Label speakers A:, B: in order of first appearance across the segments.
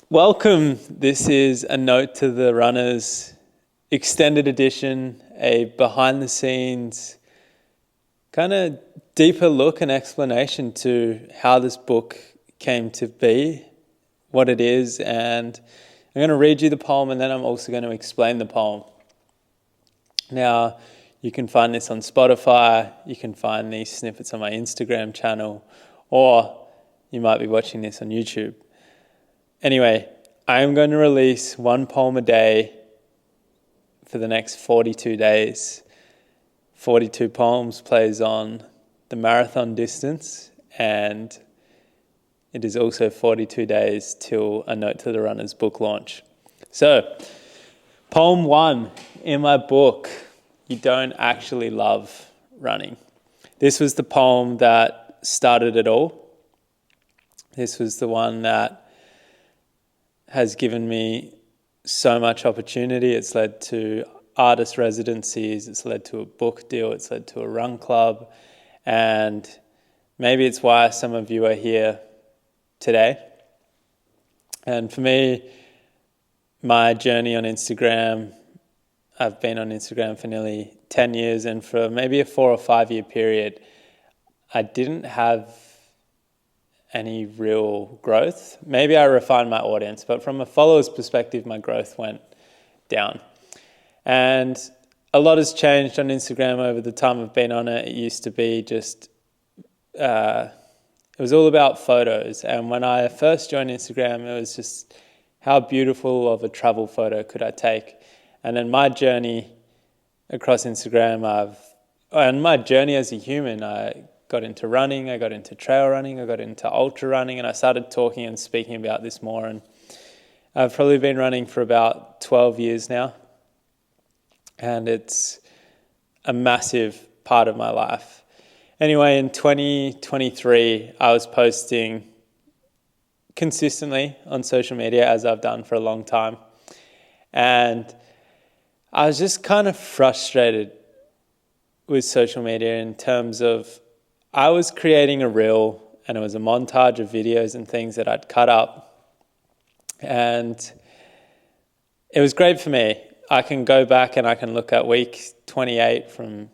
A: Welcome. This is a Note to the Runners extended edition, a behind the scenes kind of deeper look and explanation to how this book came to be, what it is, and I'm going to read you the poem and then I'm also going to explain the poem. Now, you can find this on Spotify, you can find these snippets on my Instagram channel, or you might be watching this on YouTube. Anyway, I am going to release one poem a day for the next 42 days. 42 poems plays on the marathon distance, and it is also 42 days till A Note to the Runners book launch. So, poem 1 in my book, You Don't Actually Love Running. This was the poem that started it all. This was the one that has given me so much opportunity. It's led to artist residencies, it's led to a book deal, it's led to a run club, and maybe it's why some of you are here today. And for me, my journey on Instagram, I've been on Instagram for nearly 10 years, and for maybe a 4 or 5 year period, I didn't have any real growth. Maybe I refined my audience, but from a follower's perspective, my growth went down. And a lot has changed on Instagram over the time I've been on it. It used to be just, it was all about photos. And when I first joined Instagram, it was just how beautiful of a travel photo could I take. And then my journey across Instagram, and my journey as a human, I got into running, I got into trail running, I got into ultra running, and I started talking and speaking about this more. And I've probably been running for about 12 years now. And it's a massive part of my life. Anyway, in 2023, I was posting consistently on social media, as I've done for a long time. And I was just kind of frustrated with social media in terms of I was creating a reel and it was a montage of videos and things that I'd cut up. And it was great for me. I can go back and I can look at week 28 from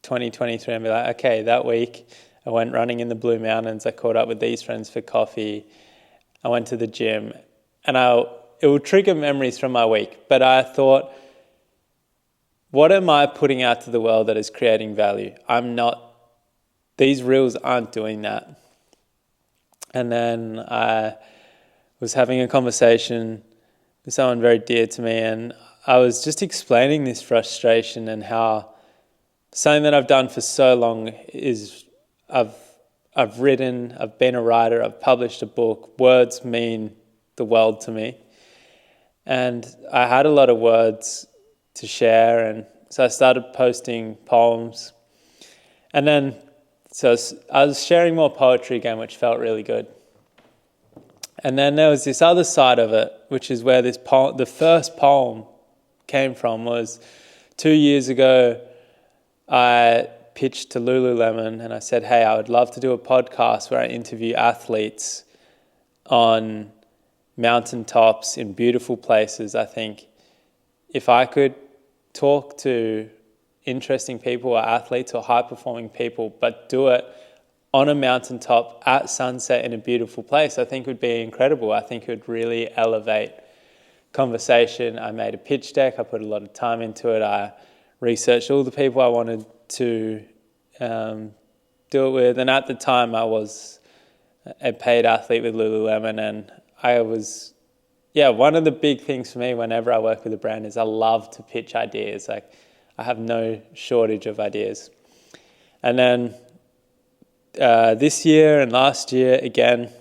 A: 2023 and be like, okay, that week I went running in the Blue Mountains. I caught up with these friends for coffee. I went to the gym, and it will trigger memories from my week. But I thought, what am I putting out to the world that is creating value? These reels aren't doing that. And then I was having a conversation with someone very dear to me, and I was just explaining this frustration and how something that I've done for so long is I've written, I've been a writer, I've published a book. Words mean the world to me. And I had a lot of words to share, and so I started posting poems. And then so I was sharing more poetry again, which felt really good. And then there was this other side of it, which is where the first poem came from. Was 2 years ago, I pitched to Lululemon and I said, hey, I would love to do a podcast where I interview athletes on mountaintops in beautiful places. I think if I could talk to interesting people or athletes or high-performing people, but do it on a mountaintop at sunset in a beautiful place, I think would be incredible. I think it would really elevate conversation. I made a pitch deck. I put a lot of time into it. I researched all the people I wanted to do it with. And at the time, I was a paid athlete with Lululemon, and I was, one of the big things for me whenever I work with a brand is I love to pitch ideas. Like, I have no shortage of ideas. And then this year and last year, again,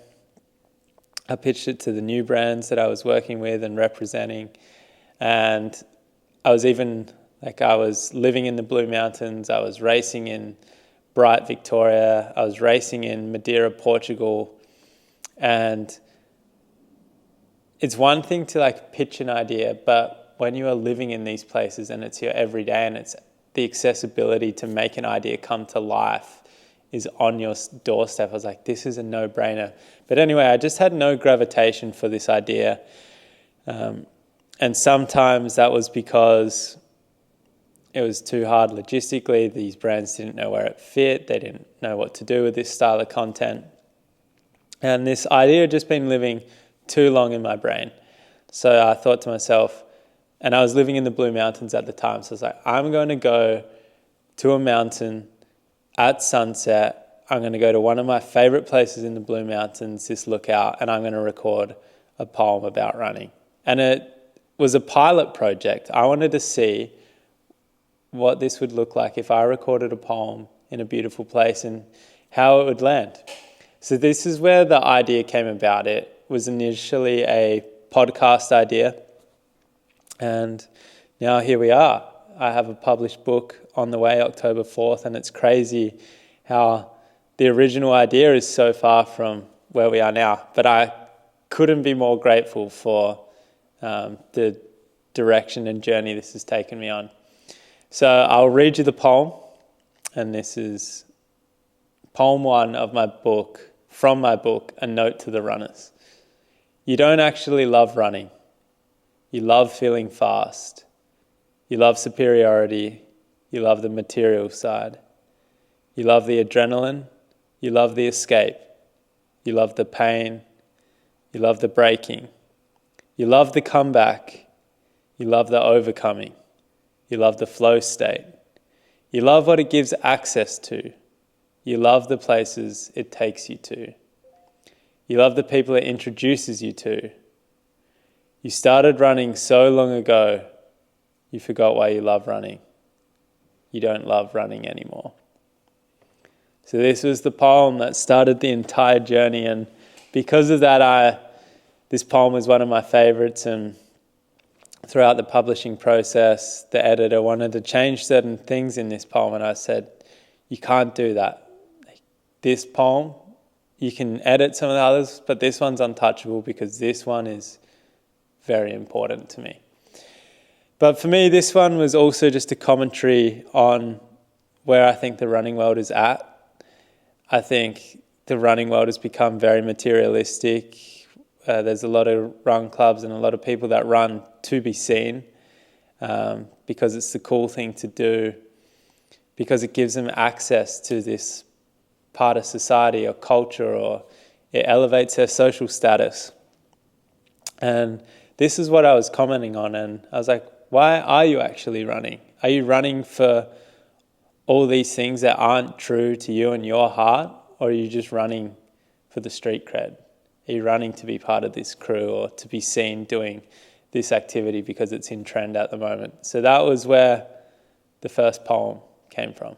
A: I pitched it to the new brands that I was working with and representing. And I was living in the Blue Mountains. I was racing in Bright, Victoria. I was racing in Madeira, Portugal. And it's one thing to pitch an idea, but when you are living in these places and it's your everyday and it's the accessibility to make an idea come to life is on your doorstep. I was like, this is a no-brainer. But anyway, I just had no gravitation for this idea. And sometimes that was because it was too hard logistically. These brands didn't know where it fit. They didn't know what to do with this style of content. And this idea had just been living too long in my brain. So I thought to myself, and I was living in the Blue Mountains at the time, so I was like, I'm going to go to a mountain at sunset. I'm going to go to one of my favorite places in the Blue Mountains, this lookout, and I'm going to record a poem about running. And it was a pilot project. I wanted to see what this would look like if I recorded a poem in a beautiful place and how it would land. So this is where the idea came about. It was initially a podcast idea, and now here we are. I have a published book on the way, October 4th, and it's crazy how the original idea is so far from where we are now. But I couldn't be more grateful for the direction and journey this has taken me on. So I'll read you the poem, and this is poem 1 of my book, from my book, A Note to the Runners. You don't actually love running. You love feeling fast. You love superiority. You love the material side. You love the adrenaline. You love the escape. You love the pain. You love the breaking. You love the comeback. You love the overcoming. You love the flow state. You love what it gives access to. You love the places it takes you to. You love the people it introduces you to. You started running so long ago, you forgot why you love running. You don't love running anymore. So this was the poem that started the entire journey, and because of that, this poem was one of my favorites, and throughout the publishing process, the editor wanted to change certain things in this poem, and I said, you can't do that. This poem, you can edit some of the others, but this one's untouchable because this one is very important to me. But for me, this one was also just a commentary on where I think the running world is at. I think the running world has become very materialistic. There's a lot of run clubs and a lot of people that run to be seen because it's the cool thing to do, because it gives them access to this part of society or culture, or it elevates their social status. And this is what I was commenting on, and I was like, why are you actually running? Are you running for all these things that aren't true to you and your heart, or are you just running for the street cred? Are you running to be part of this crew or to be seen doing this activity because it's in trend at the moment? So that was where the first poem came from.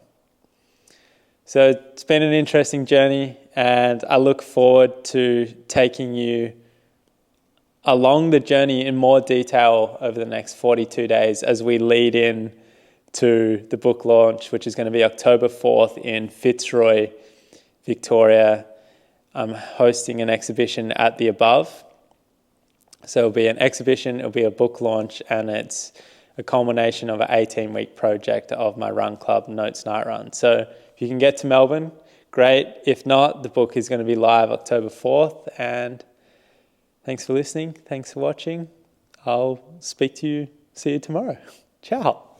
A: So it's been an interesting journey, and I look forward to taking you along the journey in more detail over the next 42 days as we lead in to the book launch, which is going to be October 4th in Fitzroy, Victoria. I'm hosting an exhibition at the Above. So it'll be an exhibition, it'll be a book launch, and it's a culmination of an 18-week project of my run club, Notes Night Run. So if you can get to Melbourne, great. If not, the book is going to be live October 4th. And thanks for listening. Thanks for watching. I'll see you tomorrow. Ciao.